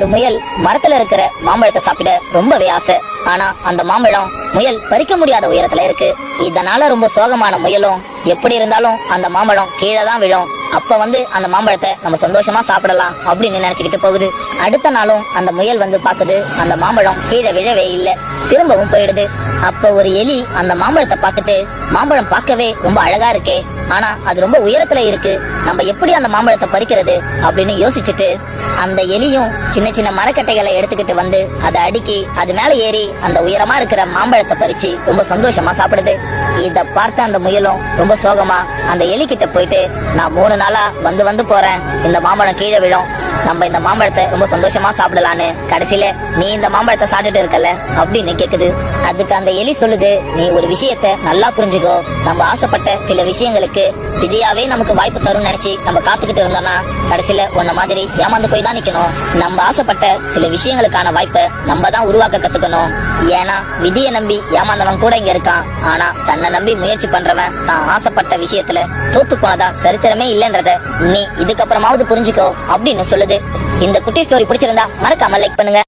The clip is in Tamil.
ஒரு முயல் மரத்துல இருக்கிற மாம்பழத்தை சாப்பிட ரொம்பவே ஆசை. ஆனா அந்த மாம்பழம் முயல் பறிக்க முடியாத உயரத்துல இருக்கு. இதனால ரொம்ப சோகமான முயலும் எப்படி இருந்தாலும் அந்த மாம்பழம் கீழே தான் விழும், அப்ப அந்த மாம்பழத்தை நம்ம சந்தோஷமா சாப்பிடலாம் அப்படின்னு நினைச்சுக்கிட்டு போகுது. அடுத்த நாளும் அந்த முயல் பாக்குது, அந்த மாம்பழம் கீழே விழவே இல்லை, திரும்பவும் போயிடுது. அப்ப ஒரு எலி அந்த மாம்பழத்தை பார்த்துட்டு, மாம்பழம் பார்க்கவே ரொம்ப அழகா இருக்கே, ஆனா அது ரொம்ப உயரத்துல இருக்கு, நம்ம எப்படி அந்த மாம்பழத்தை பறிக்கிறது அப்படின்னு யோசிச்சுட்டு அந்த எலியும் சின்ன சின்ன மரக்கட்டைகளை எடுத்துக்கிட்டு அதை அடுக்கி அது மேல ஏறி அந்த உயரமா இருக்கிற மாம்பழத்தை பறிச்சு ரொம்ப சந்தோஷமா சாப்பிடுது. இத பார்த்த அந்த முயலும் ரொம்ப சோகமா அந்த எலி கிட்ட போயிட்டு, நான் 3 நாளா வந்து போறேன், இந்த மாம்பழம் கீழே விழும், நம்ம இந்த மாம்பழத்தை ரொம்ப சந்தோஷமா சாப்பிடலான்னு, கடைசியில நீ இந்த மாம்பழத்தை சாப்பிட்டுட்டு இருக்கல அப்படின்னு கேக்குது. அதுக்கு அந்த எலி சொல்லுது, நீ ஒரு விஷயத்த நல்லா புரிஞ்சுக்கோ, நம்ம ஆசைப்பட்ட சில விஷயங்களுக்கு விதியாவே நமக்கு வாய்ப்பு தரும் நினைச்சு நம்ம காத்துக்கிட்டு இருந்தோம்னா கடைசியில உன்ன மாதிரி ஏமாந்து போய் தான் நிக்கணும். நம்ம ஆசைப்பட்ட சில விஷயங்களுக்கான வாய்ப்பை நம்ம தான் உருவாக்க கத்துக்கணும். ஏன்னா விதியை நம்பி ஏமாந்தவன் கூட இங்க இருக்கான், ஆனா தன்னை நம்பி முயற்சி பண்றவன் தான் ஆசைப்பட்ட விஷயத்துல தோத்து போனதா சரித்திரமே இல்லைன்றத நீ இதுக்கப்புறமாவது புரிஞ்சுக்கோ அப்படின்னு சொல்லுது. இந்த குட்டி ஸ்டோரி பிடிச்சிருந்தா மறக்காம லைக் பண்ணுங்க.